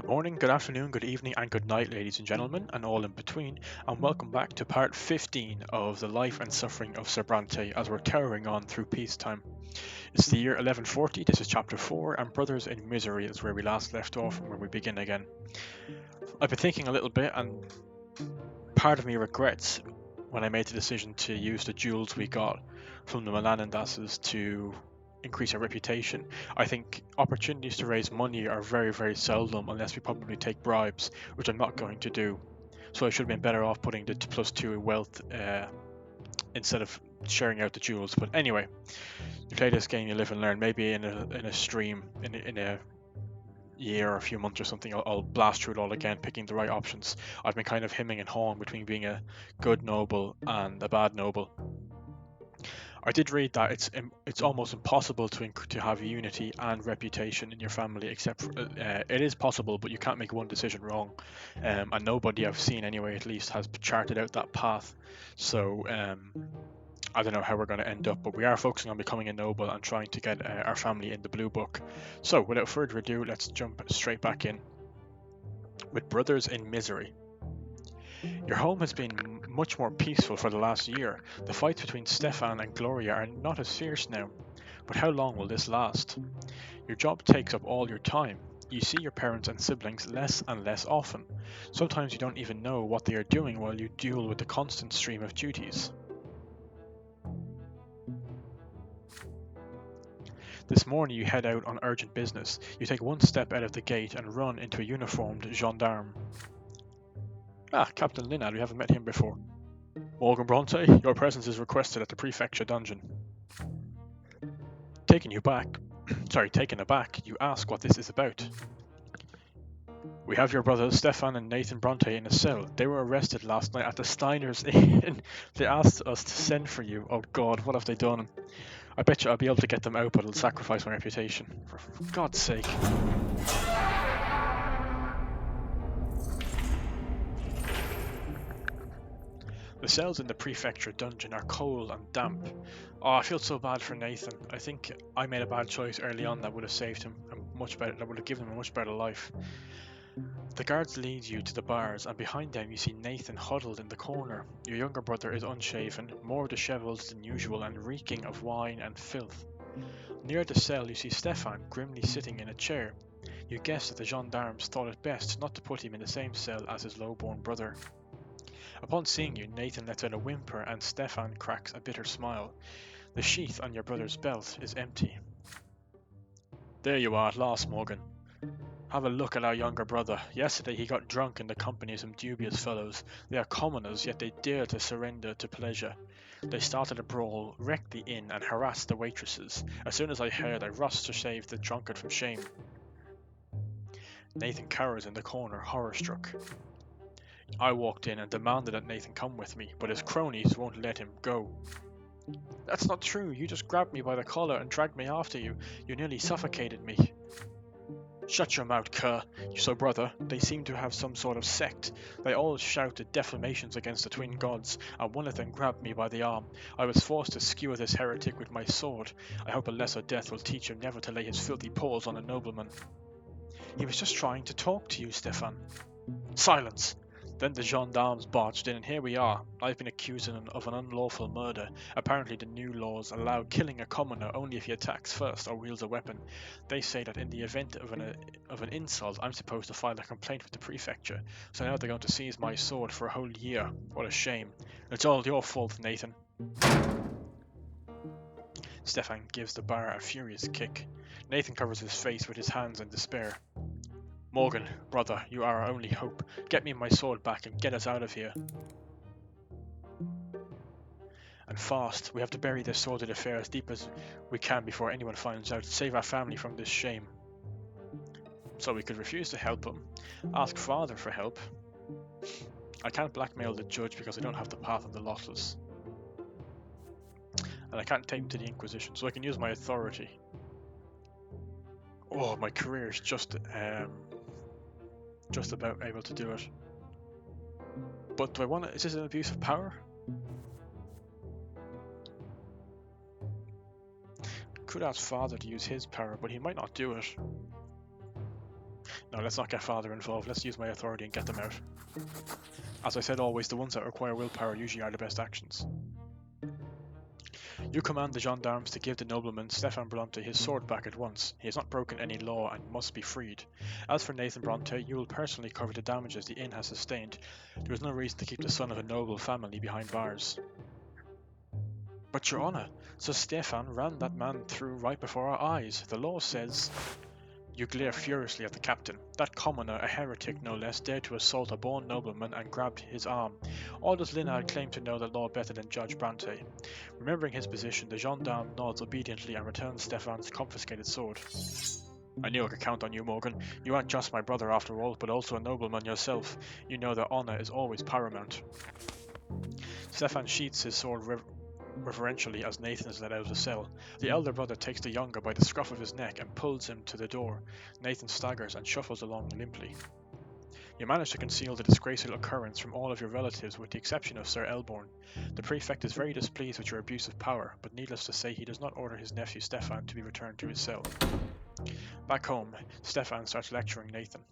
morning, good afternoon, good evening, and good night, ladies and gentlemen, and all in between, and welcome back to part 15 of the life and suffering of Sir Brante as we're towering on through peacetime. It's the year 1140, this is chapter 4, and Brothers in Misery is where we last left off and where we begin again. I've been thinking a little bit, and part of me regrets when I made the decision to use the jewels we got from the Melanandasses to increase our reputation. I think opportunities to raise money are very, very seldom unless we probably take bribes, which I'm not going to do. So I should have been better off putting the +2 wealth instead of sharing out the jewels. But anyway, you play this game, you live and learn. Maybe in a stream, in a year or a few months or something, I'll blast through it all again, picking the right options. I've been kind of hemming and hawing between being a good noble and a bad noble. I did read that it's almost impossible to have unity and reputation in your family, except for, it is possible, but you can't make one decision wrong, and nobody I've seen anyway, at least, has charted out that path. So I don't know how we're going to end up, but we are focusing on becoming a noble and trying to get our family in the blue book. So without further ado, let's jump straight back in with Brothers in Misery. Your home has been much more peaceful for the last year. The fights between Stephan and Gloria are not as fierce now. But how long will this last? Your job takes up all your time. You see your parents and siblings less and less often. Sometimes you don't even know what they are doing while you deal with the constant stream of duties. This morning you head out on urgent business. You take one step out of the gate and run into a uniformed gendarme. Ah, Captain Linnad, we haven't met him before. Morgan Brante, your presence is requested at the prefecture dungeon. Taken aback, you ask what this is about. We have your brothers Stephan and Nathan Brante in a cell. They were arrested last night at the Steiner's Inn. They asked us to send for you. Oh God, what have they done? I bet you I'll be able to get them out, but it'll sacrifice my reputation. For God's sake. The cells in the prefecture dungeon are cold and damp. Oh, I feel so bad for Nathan. I think I made a bad choice early on that would have saved him that would have given him a much better life. The guards lead you to the bars, and behind them you see Nathan huddled in the corner. Your younger brother is unshaven, more dishevelled than usual and reeking of wine and filth. Near the cell you see Stephan grimly sitting in a chair. You guess that the gendarmes thought it best not to put him in the same cell as his low-born brother. Upon seeing you, Nathan lets out a whimper and Stephan cracks a bitter smile. The sheath on your brother's belt is empty. There you are at last, Morgan. Have a look at our younger brother. Yesterday he got drunk in the company of some dubious fellows. They are commoners, yet they dare to surrender to pleasure. They started a brawl, wrecked the inn, and harassed the waitresses. As soon as I heard, I rushed to save the drunkard from shame. Nathan cowers in the corner, horror-struck. I walked in and demanded that Nathan come with me, but his cronies won't let him go. That's not true. You just grabbed me by the collar and dragged me after you. You nearly suffocated me. Shut your mouth, cur. So, brother, they seem to have some sort of sect. They all shouted defamations against the twin gods, and one of them grabbed me by the arm. I was forced to skewer this heretic with my sword. I hope a lesser death will teach him never to lay his filthy paws on a nobleman. He was just trying to talk to you, Stephan. Silence! Then the gendarmes barged in, and here we are. I've been accused of an unlawful murder. Apparently the new laws allow killing a commoner only if he attacks first or wields a weapon. They say that in the event of an insult, I'm supposed to file a complaint with the prefecture. So now they're going to seize my sword for a whole year. What a shame. It's all your fault, Nathan. Stephan gives the bar a furious kick. Nathan covers his face with his hands in despair. Morgan, brother, you are our only hope. Get me my sword back and get us out of here. And fast. We have to bury this sordid affair as deep as we can before anyone finds out. Save our family from this shame. So we could refuse to help him. Ask father for help. I can't blackmail the judge because I don't have the path of the lawless. And I can't take him to the Inquisition, so I can use my authority. Oh, my career is just about able to do it. But do I want to? Is this an abuse of power? Could ask father to use his power, but he might not do it. No, let's not get Father involved. Let's use my authority and get them out. As I said always, the ones that require willpower usually are the best actions. You command the gendarmes to give the nobleman Stephan Brante his sword back at once. He has not broken any law and must be freed. As for Nathan Brante, you will personally cover the damages the inn has sustained. There is no reason to keep the son of a noble family behind bars. But your honour, Sir Stephan ran that man through right before our eyes. The law says... You glare furiously at the captain. That commoner, a heretic no less, dared to assault a born nobleman and grabbed his arm. All does Linard claim to know the law better than Judge Brante. Remembering his position, the gendarme nods obediently and returns Stephan's confiscated sword. I knew I could count on you, Morgan. You aren't just my brother after all, but also a nobleman yourself. You know that honour is always paramount. Stephan sheathes his sword reverentially as Nathan is let out of the cell. The elder brother takes the younger by the scruff of his neck and pulls him to the door. Nathan staggers and shuffles along limply. You manage to conceal the disgraceful occurrence from all of your relatives with the exception of Sir Elborn. The prefect is very displeased with your abuse of power, but needless to say he does not order his nephew Stephan to be returned to his cell. Back home, Stephan starts lecturing Nathan.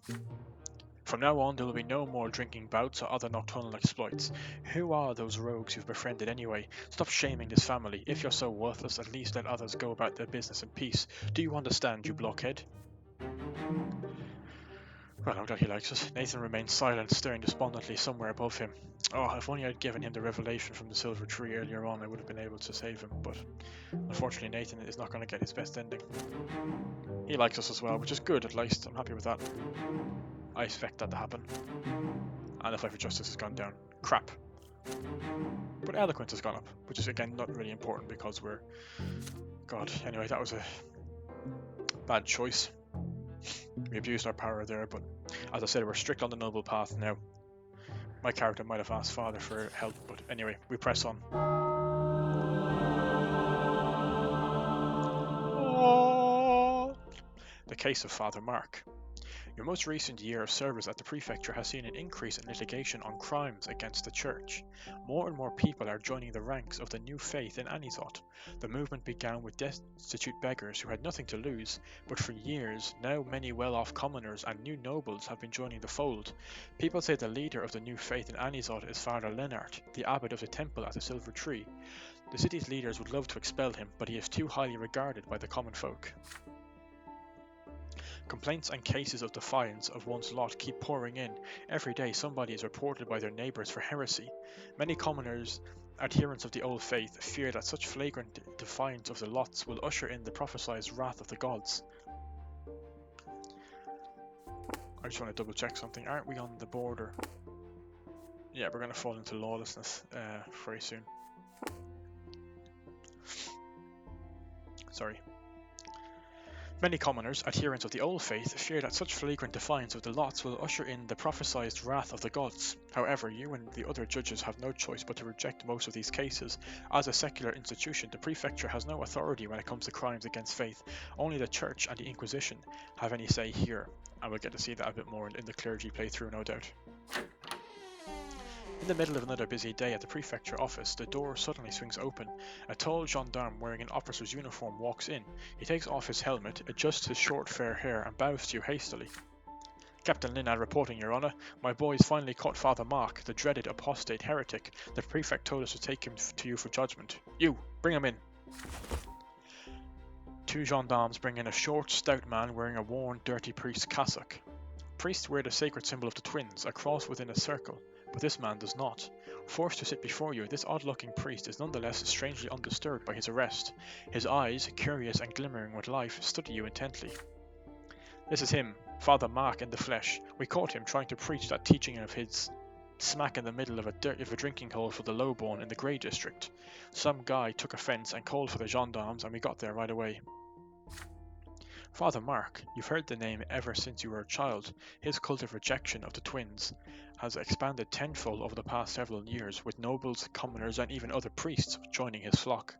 From now on, there will be no more drinking bouts or other nocturnal exploits. Who are those rogues you've befriended anyway? Stop shaming this family. If you're so worthless, at least let others go about their business in peace. Do you understand, you blockhead? Well, I'm glad he likes us. Nathan remains silent, staring despondently somewhere above him. Oh, if only I'd given him the revelation from the silver tree earlier on, I would have been able to save him, but unfortunately Nathan is not going to get his best ending. He likes us as well, which is good at least. I'm happy with that. I expect that to happen. And the fight for justice has gone down. Crap. But eloquence has gone up, which is again not really important because we're... God, anyway, that was a bad choice. We abused our power there, but as I said, we're strict on the noble path now. My character might have asked Father for help, but anyway, we press on. The case of Father Mark. Your most recent year of service at the prefecture has seen an increase in litigation on crimes against the church. More and more people are joining the ranks of the new faith in Anisot. The movement began with destitute beggars who had nothing to lose, but for years, now many well-off commoners and new nobles have been joining the fold. People say the leader of the new faith in Anisot is Father Lennart, the abbot of the temple at the Silver Tree. The city's leaders would love to expel him, but he is too highly regarded by the common folk. Complaints and cases of defiance of one's lot keep pouring in. Every day somebody is reported by their neighbours for heresy. Many commoners, adherents of the old faith, fear that such flagrant defiance of the lots will usher in the prophesied wrath of the gods. I just want to double check something. Aren't we on the border? Yeah, we're going to fall into lawlessness very soon. Sorry. Many commoners, adherents of the old faith, fear that such flagrant defiance of the lots will usher in the prophesied wrath of the gods. However, you and the other judges have no choice but to reject most of these cases. As a secular institution, the prefecture has no authority when it comes to crimes against faith. Only the church and the Inquisition have any say here, and we'll get to see that a bit more in the clergy playthrough, no doubt. In the middle of another busy day at the prefecture office, the door suddenly swings open. A tall gendarme wearing an officer's uniform walks in. He takes off his helmet, adjusts his short fair hair and bows to you hastily. Captain Linard reporting, Your Honour. My boys finally caught Father Mark, the dreaded apostate heretic. The prefect told us to take him to you for judgment. You, bring him in. Two gendarmes bring in a short, stout man wearing a worn, dirty priest's cassock. Priests wear the sacred symbol of the twins, a cross within a circle. But this man does not. Forced to sit before you, this odd-looking priest is nonetheless strangely undisturbed by his arrest. His eyes, curious and glimmering with life, study you intently. This is him, Father Mark in the flesh. We caught him trying to preach that teaching of his smack in the middle of a drinking hole for the lowborn in the Grey District. Some guy took offence and called for the gendarmes, and we got there right away. Father Mark, you've heard the name ever since you were a child. His cult of rejection of the twins has expanded tenfold over the past several years, with nobles, commoners and even other priests joining his flock.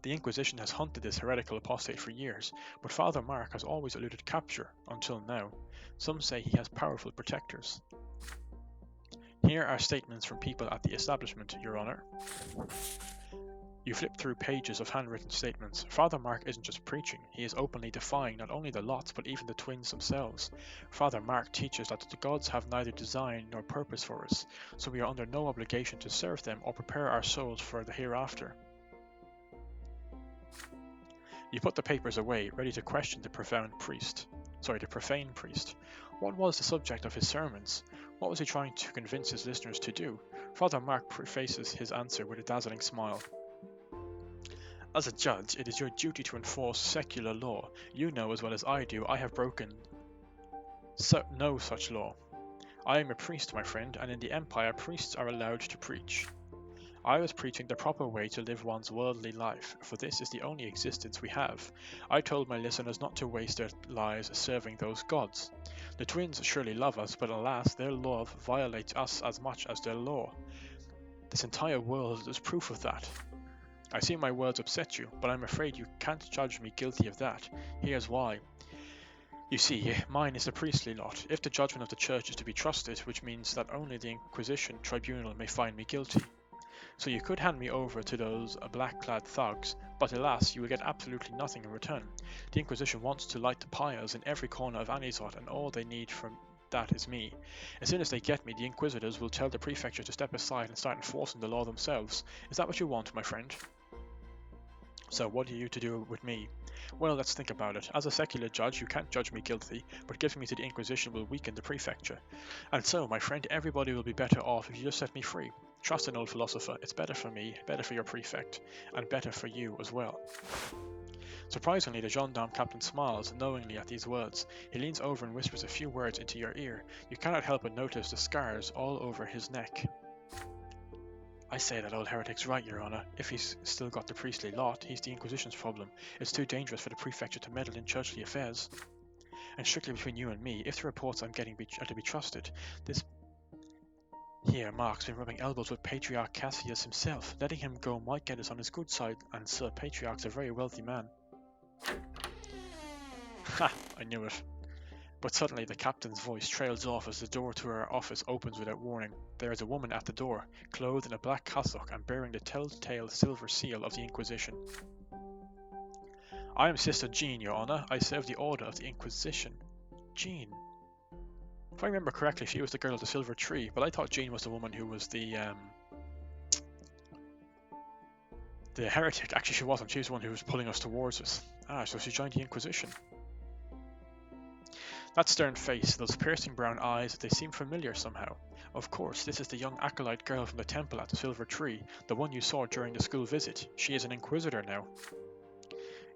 The Inquisition has hunted this heretical apostate for years, but Father Mark has always eluded capture, until now. Some say he has powerful protectors. Here are statements from people at the establishment, Your Honour. You flip through pages of handwritten statements. Father Mark isn't just preaching, he is openly defying not only the lots but even the twins themselves. Father Mark teaches that the gods have neither design nor purpose for us, so we are under no obligation to serve them or prepare our souls for the hereafter. You put the papers away, ready to question the profane priest. What was the subject of his sermons? What was he trying to convince his listeners to do? Father Mark prefaces his answer with a dazzling smile. As a judge, it is your duty to enforce secular law. You know as well as I do I have broken no such law. I am a priest, my friend, and in the Empire priests are allowed to preach. I was preaching the proper way to live one's worldly life, for this is the only existence we have. I told my listeners not to waste their lives serving those gods. The twins surely love us, but alas, their love violates us as much as their law. This entire world is proof of that. I see my words upset you, but I'm afraid you can't judge me guilty of that. Here's why. You see, mine is the priestly lot. If the judgment of the church is to be trusted, which means that only the Inquisition tribunal may find me guilty. So you could hand me over to those black-clad thugs, but alas, you will get absolutely nothing in return. The Inquisition wants to light the pyres in every corner of Anisot, and all they need from that is me. As soon as they get me, the Inquisitors will tell the prefecture to step aside and start enforcing the law themselves. Is that what you want, my friend? So what are you to do with me? Well, let's think about it. As a secular judge, you can't judge me guilty, but giving me to the Inquisition will weaken the prefecture. And so, my friend, everybody will be better off if you just set me free. Trust an old philosopher. It's better for me, better for your prefect, and better for you as well. Surprisingly, the gendarme captain smiles knowingly at these words. He leans over and whispers a few words into your ear. You cannot help but notice the scars all over his neck. I say that old heretic's right, Your Honour. If he's still got the priestly lot, he's the Inquisition's problem. It's too dangerous for the prefecture to meddle in churchly affairs. And strictly between you and me, if the reports I'm getting are to be trusted, this here Mark's been rubbing elbows with Patriarch Cassius himself. Letting him go might get us on his good side, and Sir Patriarch's a very wealthy man. Ha! I knew it. But suddenly the captain's voice trails off as the door to her office opens without warning. There is a woman at the door, clothed in a black cassock and bearing the telltale silver seal of the Inquisition. I am Sister Jean, Your Honour. I serve the Order of the Inquisition. Jean? If I remember correctly, she was the girl of the silver tree, but I thought Jean was the woman who was the heretic. Actually, she wasn't. She was the one who was pulling us towards us. Ah, so she joined the Inquisition. That stern face, those piercing brown eyes, they seem familiar somehow. Of course, this is the young acolyte girl from the temple at the Silver Tree, the one you saw during the school visit. She is an inquisitor now.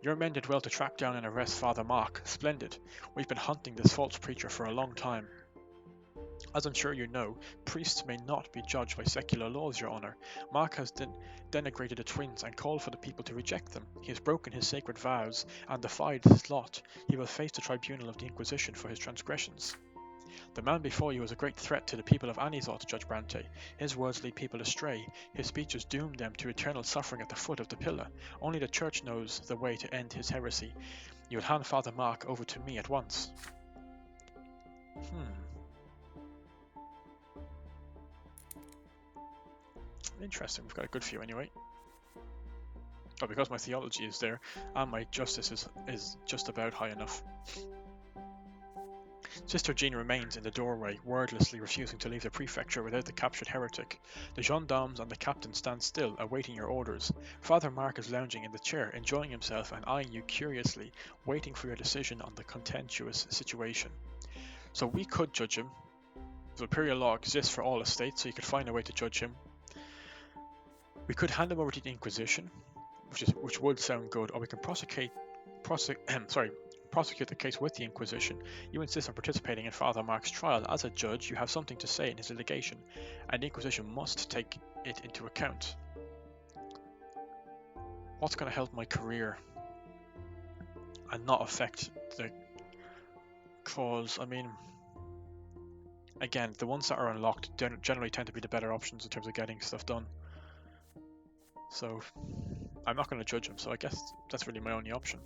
Your men did well to track down and arrest Father Mark. Splendid. We've been hunting this false preacher for a long time. As I'm sure you know, priests may not be judged by secular laws, Your Honour. Mark has denigrated the twins and called for the people to reject them. He has broken his sacred vows and defied his lot. He will face the tribunal of the Inquisition for his transgressions. The man before you is a great threat to the people of Anisot, Judge Brante. His words lead people astray. His speeches doom them to eternal suffering at the foot of the pillar. Only the Church knows the way to end his heresy. You will hand Father Mark over to me at once. Interesting, we've got a good few anyway. But because my theology is there, and my justice is just about high enough. Sister Jean remains in the doorway, wordlessly refusing to leave the prefecture without the captured heretic. The gendarmes and the captain stand still, awaiting your orders. Father Mark is lounging in the chair, enjoying himself and eyeing you curiously, waiting for your decision on the contentious situation. So we could judge him. The imperial law exists for all estates, so you could find a way to judge him. We could hand him over to the Inquisition, which would sound good, or we can prosecute the case with the Inquisition. You insist on participating in Father Mark's trial. As a judge, you have something to say in his litigation, and the Inquisition must take it into account. What's going to help my career and not affect the cause? I mean, again, the ones that are unlocked generally tend to be the better options in terms of getting stuff done. So I'm not going to judge him, so I guess that's really my only option.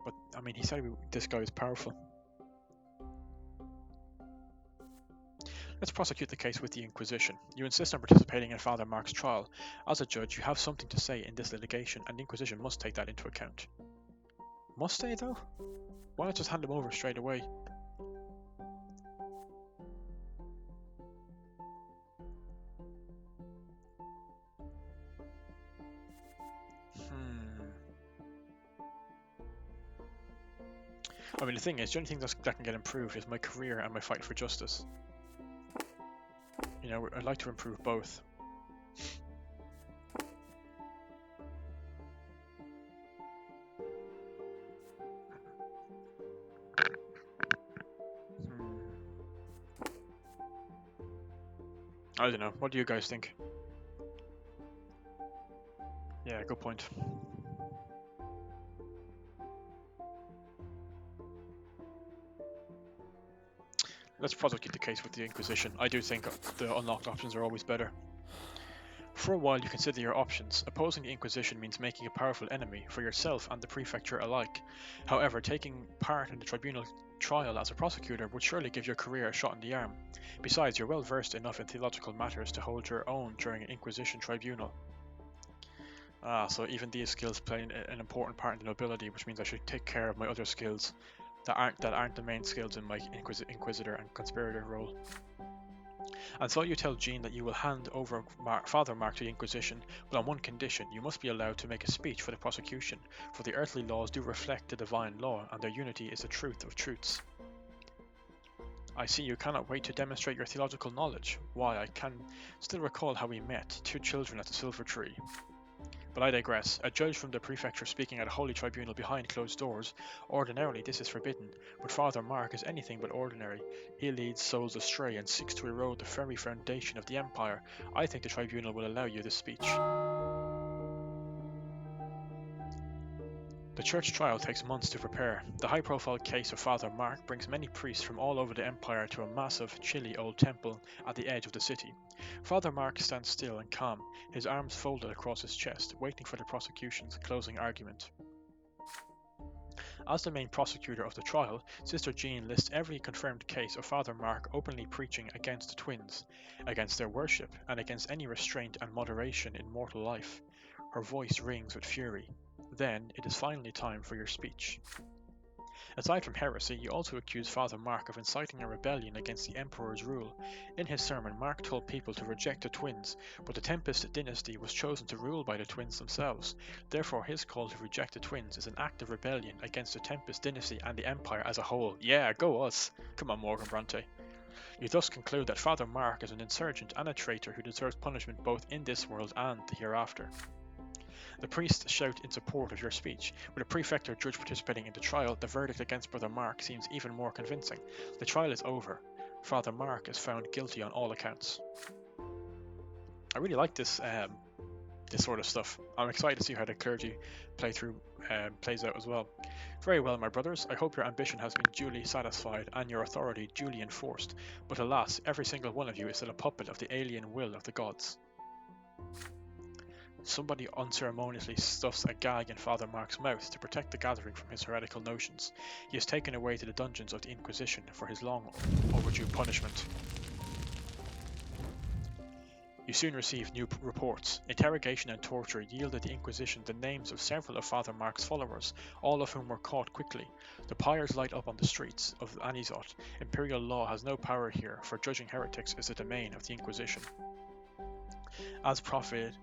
But I mean, he said this guy is powerful. Let's prosecute the case with the Inquisition. You insist on participating in Father Mark's trial. As a judge, you have something to say in this litigation, and the Inquisition must take that into account. Must they, though? Why not just hand him over straight away? I mean, the thing is, the only thing that can get improved is my career and my fight for justice. You know, I'd like to improve both. I don't know. What do you guys think? Yeah, good point. Let's prosecute the case with the Inquisition. I do think the unlocked options are always better. For a while you consider your options. Opposing the Inquisition means making a powerful enemy for yourself and the prefecture alike. However, taking part in the tribunal trial as a prosecutor would surely give your career a shot in the arm. Besides, you're well versed enough in theological matters to hold your own during an Inquisition tribunal. So even these skills play an important part in the nobility, which means I should take care of my other skills that aren't the main skills in my inquisitor and conspirator role. And so you tell Jean that you will hand over Father Mark to the Inquisition, but on one condition: you must be allowed to make a speech for the prosecution, for the earthly laws do reflect the divine law, and their unity is the truth of truths. I see you cannot wait to demonstrate your theological knowledge. Why, I can still recall how we met, 2 children at the Silver Tree. But I digress. A judge from the prefecture speaking at a holy tribunal behind closed doors. Ordinarily this is forbidden, but Father Mark is anything but ordinary. He leads souls astray and seeks to erode the very foundation of the empire. I think the tribunal will allow you this speech. The church trial takes months to prepare. The high-profile case of Father Mark brings many priests from all over the empire to a massive, chilly old temple at the edge of the city. Father Mark stands still and calm, his arms folded across his chest, waiting for the prosecution's closing argument. As the main prosecutor of the trial, Sister Jean lists every confirmed case of Father Mark openly preaching against the twins, against their worship, and against any restraint and moderation in mortal life. Her voice rings with fury. Then it is finally time for your speech. Aside from heresy, you also accuse Father Mark of inciting a rebellion against the Emperor's rule. In his sermon, Mark told people to reject the twins, but the Tempest dynasty was chosen to rule by the twins themselves. Therefore, his call to reject the twins is an act of rebellion against the Tempest dynasty and the Empire as a whole. Yeah, go us! Come on, Morgan Brante. You thus conclude that Father Mark is an insurgent and a traitor who deserves punishment both in this world and the hereafter. The priests shout in support of your speech. With a prefect or judge participating in the trial, the verdict against Brother Mark seems even more convincing. The trial is over. Father Mark is found guilty on all accounts. I really like this sort of stuff. I'm excited to see how the clergy playthrough plays out as well. Very well, my brothers. I hope your ambition has been duly satisfied and your authority duly enforced. But alas, every single one of you is still a puppet of the alien will of the gods. Somebody unceremoniously stuffs a gag in Father Mark's mouth to protect the gathering from his heretical notions. He is taken away to the dungeons of the Inquisition for his long overdue punishment. You soon received new reports. Interrogation and torture yielded the Inquisition the names of several of Father Mark's followers, all of whom were caught quickly. The pyres light up on the streets of Anizot. Imperial law has no power here, for judging heretics is the domain of the Inquisition. As prophet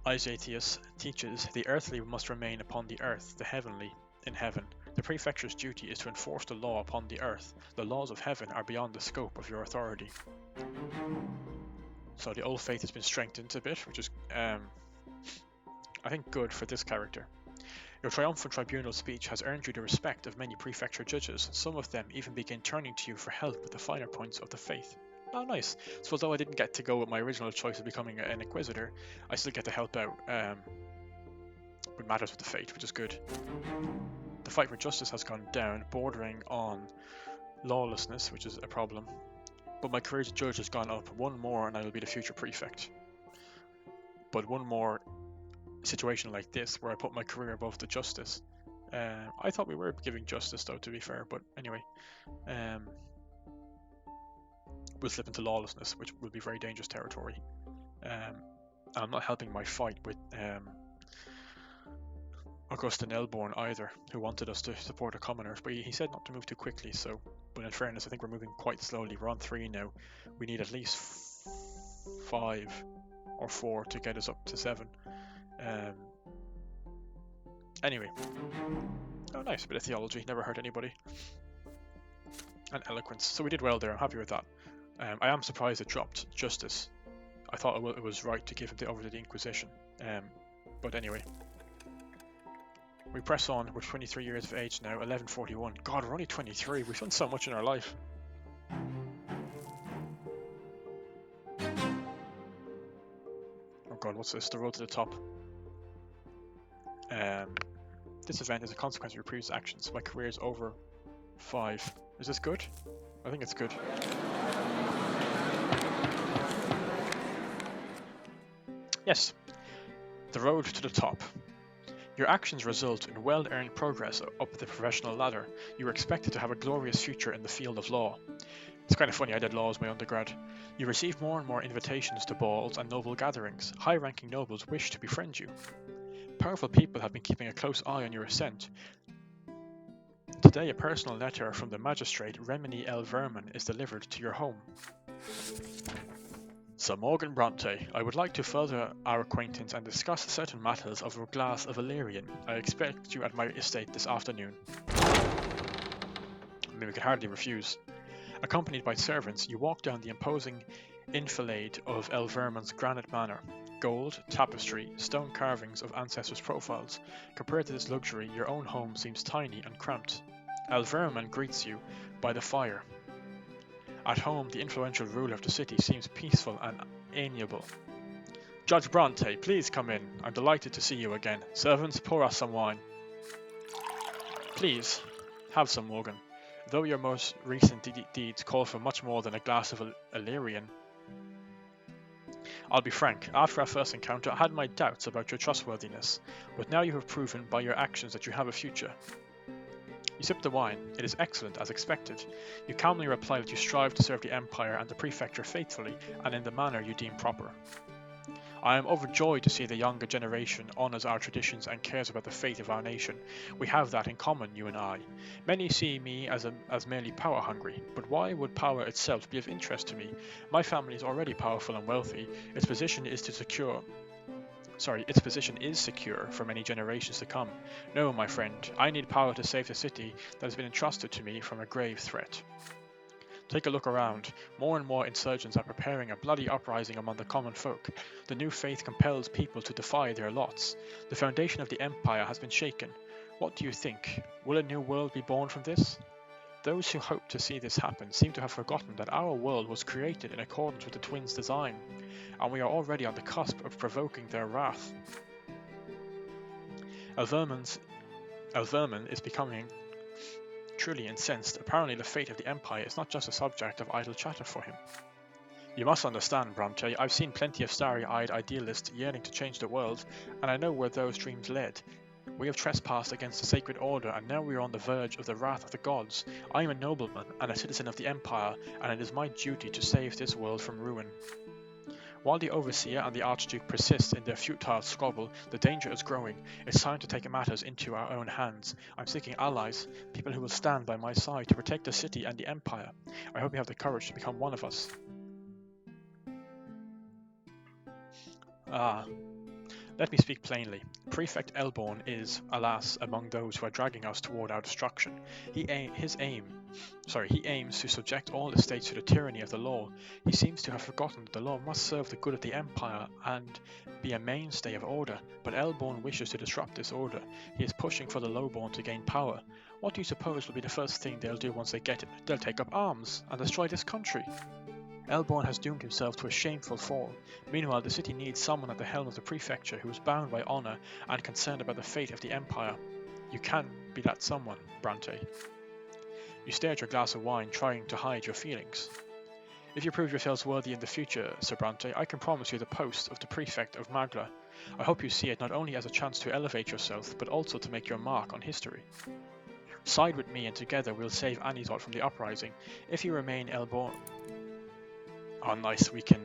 Isaiah teaches, the earthly must remain upon the earth, the heavenly in heaven. The prefecture's duty is to enforce the law upon the earth. The laws of heaven are beyond the scope of your authority. So the old faith has been strengthened a bit, which is, I think, good for this character. Your triumphant tribunal speech has earned you the respect of many prefecture judges. Some of them even begin turning to you for help with the finer points of the faith. Oh, nice. So although I didn't get to go with my original choice of becoming an inquisitor, I still get to help out with matters with the faith, which is good. The fight for justice has gone down, bordering on lawlessness, which is a problem. But my career as judge has gone up. One more and I will be the future prefect. But one more situation like this, where I put my career above the justice. I thought we were giving justice, though, to be fair, but anyway. will slip into lawlessness, which will be very dangerous territory. And I'm not helping my fight with Augustin Elborn either, who wanted us to support the commoners, but he said not to move too quickly, so, but in fairness, I think we're moving quite slowly. We're on 3 now. We need at least 5 or 4 to get us up to 7. Anyway. Oh, nice, a bit of theology, never hurt anybody. And eloquence, so we did well there, I'm happy with that. I am surprised it dropped justice. I thought it was right to give him over to the Inquisition. But anyway. We press on, we're 23 years of age now, 1141. God, we're only 23, we've done so much in our life. Oh god, what's this? The road to the top. This event is a consequence of your previous actions. My career is over 5. Is this good? I think it's good. Yes, the road to the top. Your actions result in well-earned progress up the professional ladder. You are expected to have a glorious future in the field of law. It's kind of funny, I did law as my undergrad. You receive more and more invitations to balls and noble gatherings. High-ranking nobles wish to befriend you. Powerful people have been keeping a close eye on your ascent. Today, a personal letter from the magistrate Remini L. Verman is delivered to your home. Sir Morgan Brante, I would like to further our acquaintance and discuss certain matters of Guns of Illyria. I expect you at my estate this afternoon. I mean, we could hardly refuse. Accompanied by servants, you walk down the imposing enfilade of El Verman's granite manor. Gold, tapestry, stone carvings of ancestors' profiles. Compared to this luxury, your own home seems tiny and cramped. El Verman greets you by the fire. At home, the influential ruler of the city seems peaceful and amiable. Judge Brante, please come in. I'm delighted to see you again. Servants, pour us some wine. Please, have some, Morgan. Though your most recent deeds call for much more than a glass of Illyrian. I'll be frank, after our first encounter I had my doubts about your trustworthiness, but now you have proven by your actions that you have a future. You sip the wine. It is excellent, as expected. You calmly reply that you strive to serve the Empire and the Prefecture faithfully, and in the manner you deem proper. I am overjoyed to see the younger generation honours our traditions and cares about the fate of our nation. We have that in common, you and I. Many see me as merely power-hungry, but why would power itself be of interest to me? My family is already powerful and wealthy. Its position is secure for many generations to come. No, my friend, I need power to save the city that has been entrusted to me from a grave threat. Take a look around. More and more insurgents are preparing a bloody uprising among the common folk. The new faith compels people to defy their lots. The foundation of the Empire has been shaken. What do you think? Will a new world be born from this? Those who hope to see this happen seem to have forgotten that our world was created in accordance with the twins' design, and we are already on the cusp of provoking their wrath. El Verman is becoming truly incensed. Apparently the fate of the Empire is not just a subject of idle chatter for him. You must understand, Brante, I've seen plenty of starry-eyed idealists yearning to change the world, and I know where those dreams led. We have trespassed against the sacred order, and now we are on the verge of the wrath of the gods. I am a nobleman and a citizen of the Empire, and it is my duty to save this world from ruin. While the Overseer and the Archduke persist in their futile squabble, the danger is growing. It's time to take matters into our own hands. I'm seeking allies, people who will stand by my side to protect the city and the Empire. I hope you have the courage to become one of us. Let me speak plainly. Prefect Elborn is, alas, among those who are dragging us toward our destruction. He aims to subject all the states to the tyranny of the law. He seems to have forgotten that the law must serve the good of the Empire and be a mainstay of order, but Elborn wishes to disrupt this order. He is pushing for the lowborn to gain power. What do you suppose will be the first thing they'll do once they get it? They'll take up arms and destroy this country. Elborn has doomed himself to a shameful fall. Meanwhile, the city needs someone at the helm of the prefecture who is bound by honour and concerned about the fate of the Empire. You can be that someone, Brante. You stare at your glass of wine, trying to hide your feelings. If you prove yourselves worthy in the future, Sir Brante, I can promise you the post of the prefect of Magla. I hope you see it not only as a chance to elevate yourself, but also to make your mark on history. Side with me and together we'll save Anizot from the uprising. If you remain Elborn, Oh, nice. We can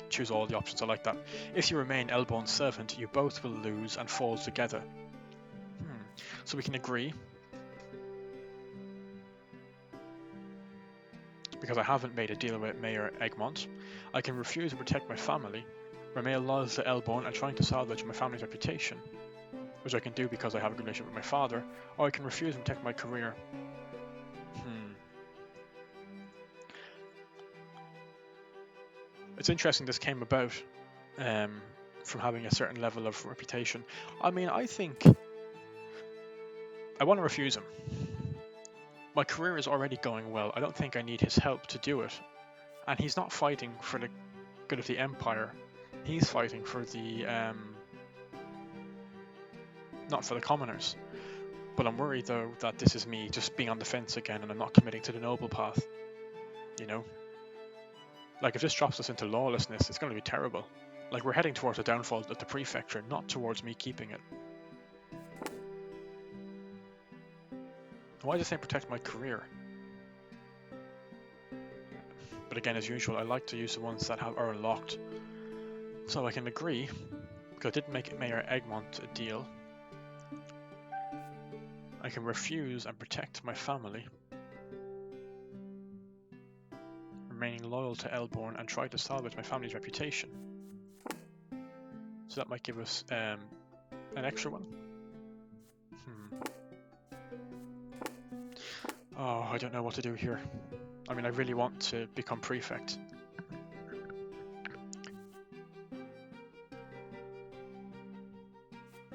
choose all the options. I like that. If you remain Elbone's servant, you both will lose and fall together. So we can agree. Because I haven't made a deal with Mayor Egmont, I can refuse to protect my family, remain loyal to Elbone and trying to salvage my family's reputation, which I can do because I have a good relationship with my father, or I can refuse to protect my career. It's interesting this came about from having a certain level of reputation. I mean, I think I want to refuse him. My career is already going well. I don't think I need his help to do it. And he's not fighting for the good of the Empire. He's fighting for the, not for the commoners. But I'm worried though that this is me just being on the fence again and I'm not committing to the noble path. You know? Like if this drops us into lawlessness, it's going to be terrible. Like we're heading towards the downfall of the prefecture, not towards me keeping it. Why does it say protect my career? But again, as usual, I like to use the ones that are locked. So I can agree, because I didn't make Mayor Egmont a deal. I can refuse and protect my family, remaining loyal to Elborn and try to salvage my family's reputation. So that might give us an extra one. Oh, I don't know what to do here. I mean, I really want to become prefect.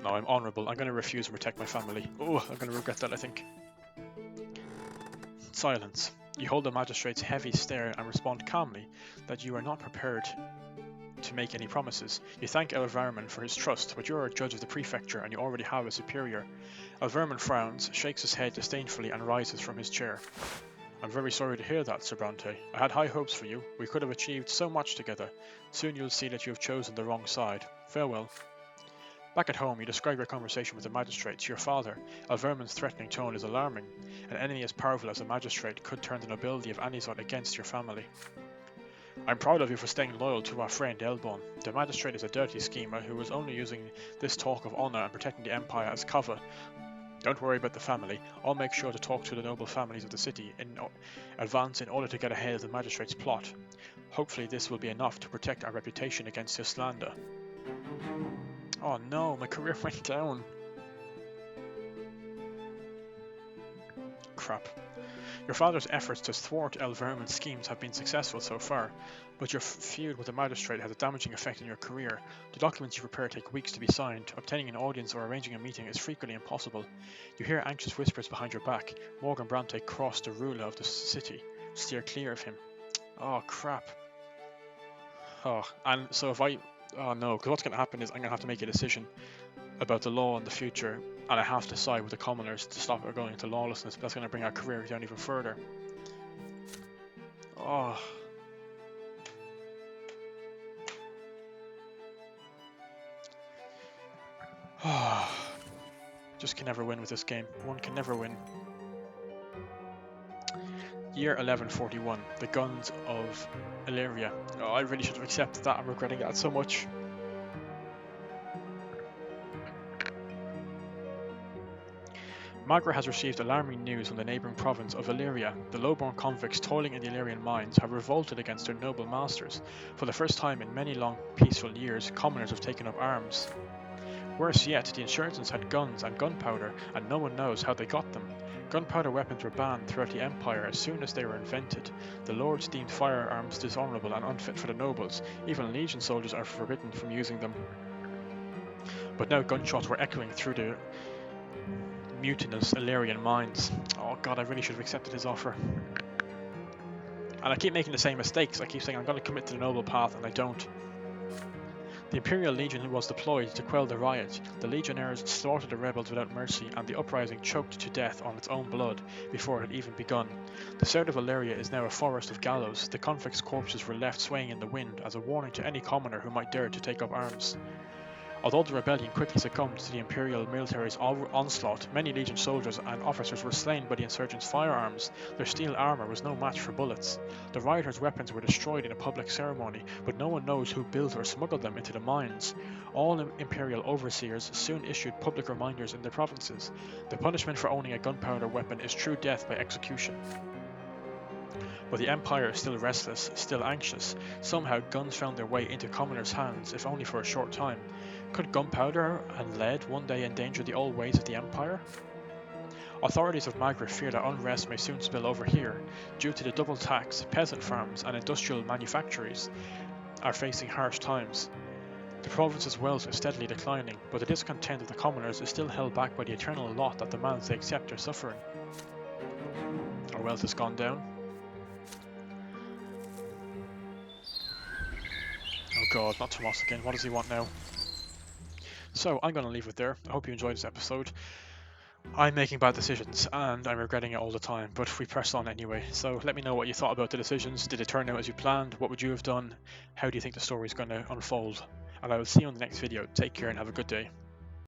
No, I'm honourable. I'm going to refuse and protect my family. Oh, I'm going to regret that, I think. Silence. You hold the magistrate's heavy stare and respond calmly that you are not prepared to make any promises. You thank Elverman for his trust, but you are a judge of the prefecture and you already have a superior. Elverman frowns, shakes his head disdainfully and rises from his chair. I'm very sorry to hear that, Sir Brante. I had high hopes for you. We could have achieved so much together. Soon you'll see that you have chosen the wrong side. Farewell. Back at home, you describe your conversation with the magistrate to your father. Elverman's threatening tone is alarming. An enemy as powerful as a magistrate could turn the nobility of Anizot against your family. I'm proud of you for staying loyal to our friend Elbon. The magistrate is a dirty schemer who is only using this talk of honour and protecting the empire as cover. Don't worry about the family. I'll make sure to talk to the noble families of the city in advance in order to get ahead of the magistrate's plot. Hopefully this will be enough to protect our reputation against his slander. Oh no, my career went down. Crap. Your father's efforts to thwart Elverman's schemes have been successful so far, but your feud with the magistrate has a damaging effect on your career. The documents you prepare take weeks to be signed. Obtaining an audience or arranging a meeting is frequently impossible. You hear anxious whispers behind your back. Morgan Brante crossed the ruler of the city. Steer clear of him. Oh crap. Oh, and so if I... Oh no, because what's going to happen is I'm going to have to make a decision about the law in the future, and I have to side with the commoners to stop it going into lawlessness, but that's going to bring our career down even further. Oh. Just can never win with this game. One can never win. Year 1141, the Guns of Illyria. Oh, I really should have accepted that. I'm regretting that so much. Magra has received alarming news from the neighbouring province of Illyria. The low-born convicts toiling in the Illyrian mines have revolted against their noble masters. For the first time in many long peaceful years, commoners have taken up arms. Worse yet, the insurgents had guns and gunpowder, and no one knows how they got them. Gunpowder weapons were banned throughout the Empire as soon as they were invented. The lords deemed firearms dishonourable and unfit for the nobles. Even legion soldiers are forbidden from using them. But now gunshots were echoing through the mutinous Illyrian mines. Oh god, I really should have accepted his offer. And I keep making the same mistakes. I keep saying I'm going to commit to the noble path, and I don't. The Imperial Legion was deployed to quell the riot. The legionnaires slaughtered the rebels without mercy, and the uprising choked to death on its own blood before it had even begun. The south of Illyria is now a forest of gallows. The convicts' corpses were left swaying in the wind as a warning to any commoner who might dare to take up arms. Although the rebellion quickly succumbed to the Imperial military's onslaught, many Legion soldiers and officers were slain by the insurgents' firearms. Their steel armour was no match for bullets. The rioters' weapons were destroyed in a public ceremony, but no one knows who built or smuggled them into the mines. All Imperial overseers soon issued public reminders in their provinces. The punishment for owning a gunpowder weapon is true death by execution. But the Empire is still restless, still anxious. Somehow guns found their way into commoners' hands, if only for a short time. Could gunpowder and lead one day endanger the old ways of the Empire? Authorities of Magra fear that unrest may soon spill over here. Due to the double tax, peasant farms and industrial manufactories are facing harsh times. The province's wealth is steadily declining, but the discontent of the commoners is still held back by the eternal lot that demands they accept their suffering. Our wealth has gone down. Oh god, not Tomas again. What does he want now? So I'm going to leave it there. I hope you enjoyed this episode. I'm making bad decisions and I'm regretting it all the time, but we pressed on anyway. So let me know what you thought about the decisions. Did it turn out as you planned? What would you have done? How do you think the story is going to unfold? And I will see you on the next video. Take care and have a good day.